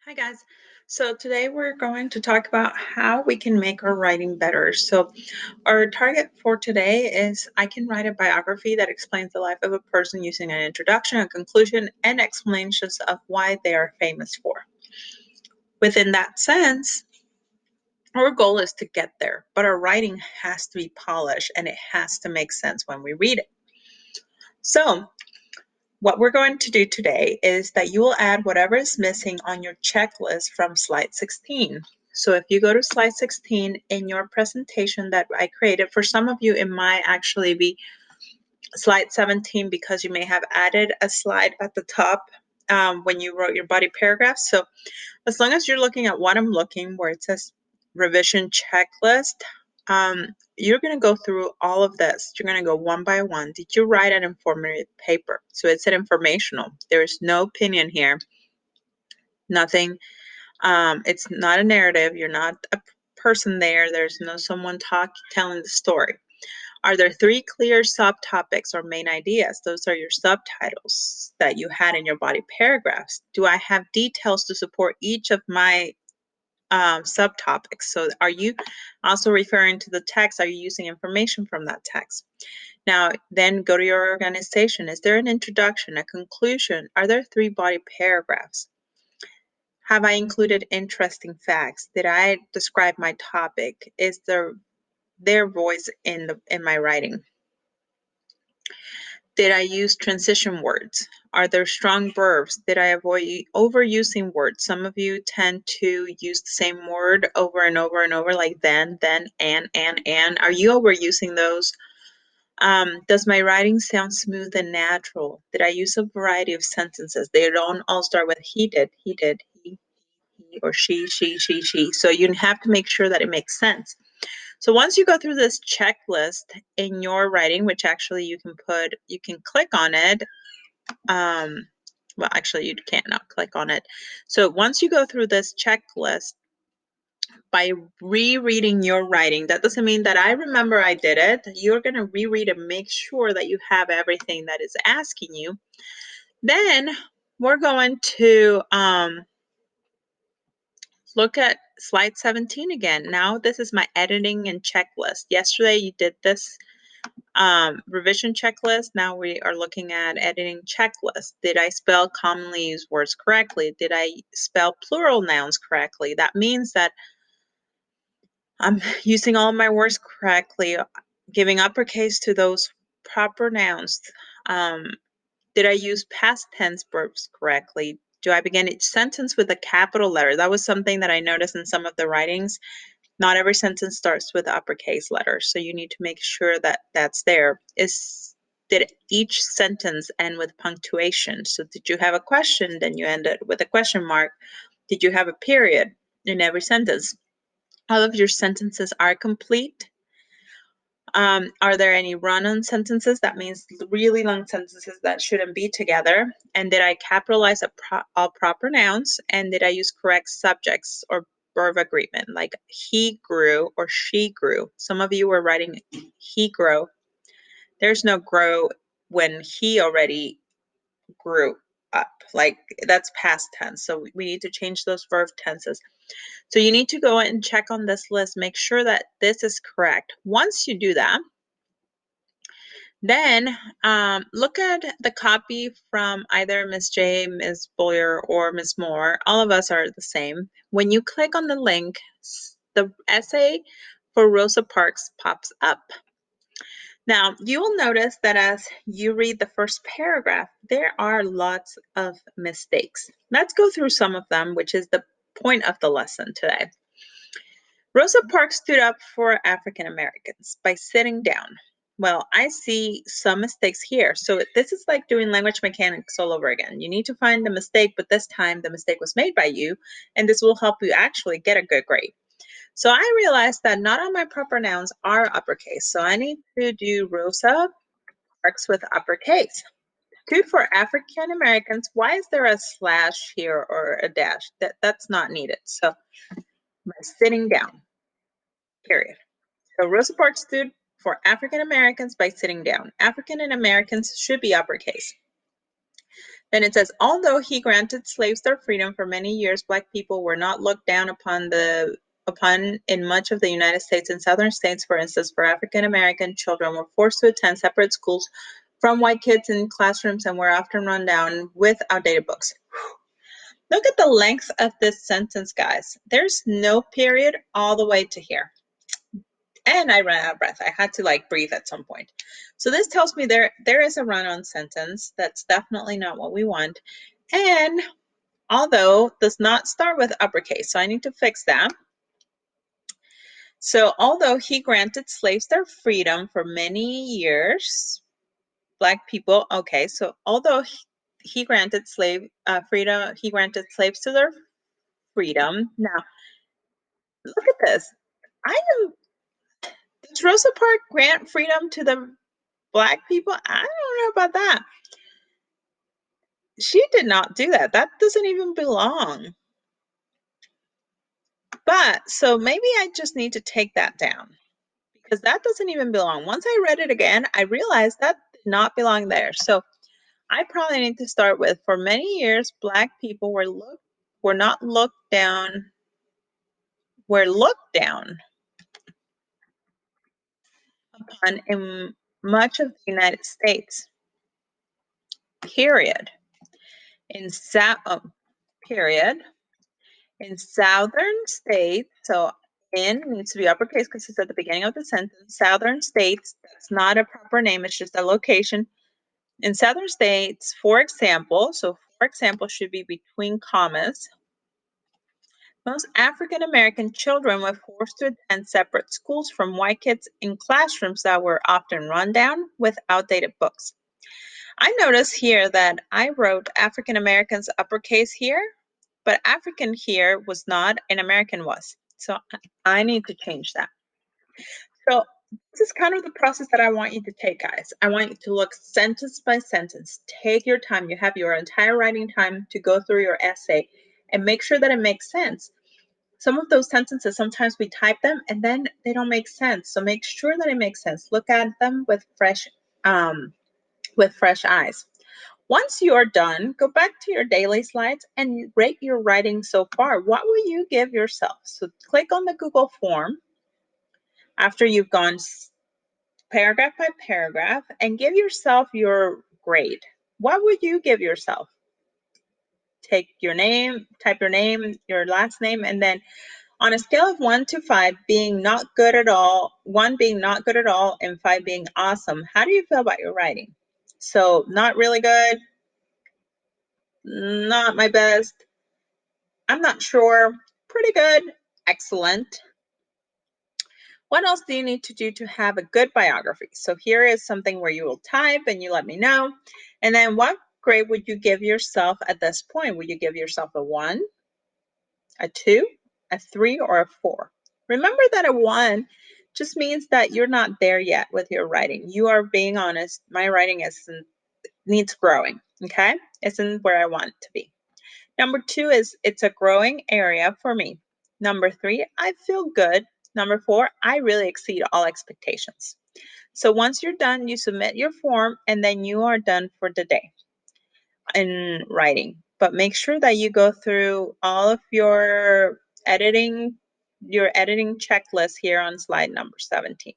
Hi guys. So today we're going to talk about how we can make our writing better. So our target for today is I can write a biography that explains the life of a person using an introduction, a conclusion, and explanations of why they are famous for. Within that sense, our goal is to get there, but our writing has to be polished and it has to make sense when we read it. So what we're going to do today is that you will add whatever is missing on your checklist from slide 16. So if you go to slide 16 in your presentation that I created, for some of you, it might actually be slide 17 because you may have added a slide at the top when you wrote your body paragraph. So as long as you're looking at what I'm looking, where it says revision checklist, you're going to go through all of this. You're going to go one by one. Did you write an informative paper? So it's an informational. There is no opinion here. Nothing. It's not a narrative. You're not a person there. There's no someone telling the story. Are there three clear subtopics or main ideas? Those are your subtitles that you had in your body paragraphs. Do I have details to support each of my subtopics? So are you also referring to the text? Are you using information from that text? Now, then go to your organization. Is there an introduction, a conclusion? Are there three body paragraphs? Have I included interesting facts? Did I describe my topic? Is there their voice in my writing? Did I use transition words? Are there strong verbs? Did I avoid overusing words? Some of you tend to use the same word over and over and over, like then, and. Are you overusing those? Does my writing sound smooth and natural? Did I use a variety of sentences? They don't all start with he did, he or she. So you have to make sure that it makes sense. So once you go through this checklist in your writing, which actually you can click on it. Well, actually you can't not click on it. So once you go through this checklist, by rereading your writing, that doesn't mean that I remember I did it. You're going to reread and make sure that you have everything that is asking you. Then we're going to look at slide 17 again. Now this is my editing and checklist. Yesterday you did this revision checklist. Now we are looking at editing checklist. Did I spell commonly used words correctly? Did I spell plural nouns correctly? That means that I'm using all my words correctly, giving uppercase to those proper nouns. Did I use past tense verbs correctly? Do I begin each sentence with a capital letter? That was something that I noticed in some of the writings. Not every sentence starts with uppercase letters, so you need to make sure that that's there. Did each sentence end with punctuation? So did you have a question, then you ended with a question mark? Did you have a period in every sentence? All of your sentences are complete. Are there any run-on sentences? That means really long sentences that shouldn't be together. And did I capitalize all proper nouns? And did I use correct subjects or verb agreement, like he grew or she grew? Some of you were writing he grew. There's no grow when he already grew up. Like that's past tense. So we need to change those verb tenses. So you need to go and check on this list, make sure that this is correct. Once you do that, then look at the copy from either Ms. J, Ms. Boyer, or Ms. Moore. All of us are the same. When you click on the link, the essay for Rosa Parks pops up. Now, you will notice that as you read the first paragraph, there are lots of mistakes. Let's go through some of them, which is the point of the lesson today. Rosa Parks stood up for African Americans by sitting down. Well, I see some mistakes here. So this is like doing language mechanics all over again. You need to find the mistake, but this time the mistake was made by you, and this will help you actually get a good grade. So I realized that not all my proper nouns are uppercase. So I need to do Rosa Parks with uppercase. Stood for African Americans. Why is there a slash here or a dash? That's not needed. So by sitting down, period. So Rosa Parks stood for African Americans by sitting down. African and Americans should be uppercase. Then it says, although he granted slaves their freedom for many years, Black people were not looked down upon in much of the United States and southern states. For instance, for African American children were forced to attend separate schools from white kids in classrooms and were often run down with outdated books. Look at the length of this sentence, guys. There's no period all the way to here. And I ran out of breath. I had to like breathe at some point. So this tells me there is a run-on sentence. That's definitely not what we want. And although does not start with uppercase, so I need to fix that. So although he granted slaves their freedom for many years, Black people, okay, so although he granted freedom, he granted slaves to their freedom. Now, look at this. I am, does Rosa Parks grant freedom to the Black people? I don't know about that. She did not do that. That doesn't even belong. But so maybe I just need to take that down because that doesn't even belong. Once I read it again, I realized that did not belong there. So I probably need to start with, for many years, Black people were not looked down, were looked down upon in much of the United States. Period. In period. In southern states, so in needs to be uppercase because it's at the beginning of the sentence. Southern states, that's not a proper name, it's just a location. In southern states, for example, so for example should be between commas. Most African American children were forced to attend separate schools from white kids in classrooms that were often run down with outdated books. I notice here that I wrote African Americans uppercase here, but African here was not and American was. So I need to change that. So this is kind of the process that I want you to take, guys. I want you to look sentence by sentence. Take your time. You have your entire writing time to go through your essay and make sure that it makes sense. Some of those sentences, sometimes we type them and then they don't make sense. So make sure that it makes sense. Look at them with fresh eyes. Once you are done, go back to your daily slides and rate your writing so far. What will you give yourself? So click on the Google form after you've gone paragraph by paragraph and give yourself your grade. What would you give yourself? Take your name, type your name, your last name, and then on a scale of 1 to 5 being not good at all, 1 being not good at all, and 5 being awesome, how do you feel about your writing? So not really good, not my best, I'm not sure, pretty good, excellent. What else do you need to do to have a good biography? So here is something where you will type and you let me know. And then what grade would you give yourself at this point? Would you give yourself a 1, a 2, a 3, or a 4? Remember that a 1 just means that you're not there yet with your writing. You are being honest. My writing needs growing, okay? Isn't where I want it to be. Number 2 is it's a growing area for me. Number 3, I feel good. Number 4, I really exceed all expectations. So once you're done, you submit your form and then you are done for the day in writing. But make sure that you go through all of your editing checklist here on slide number 17.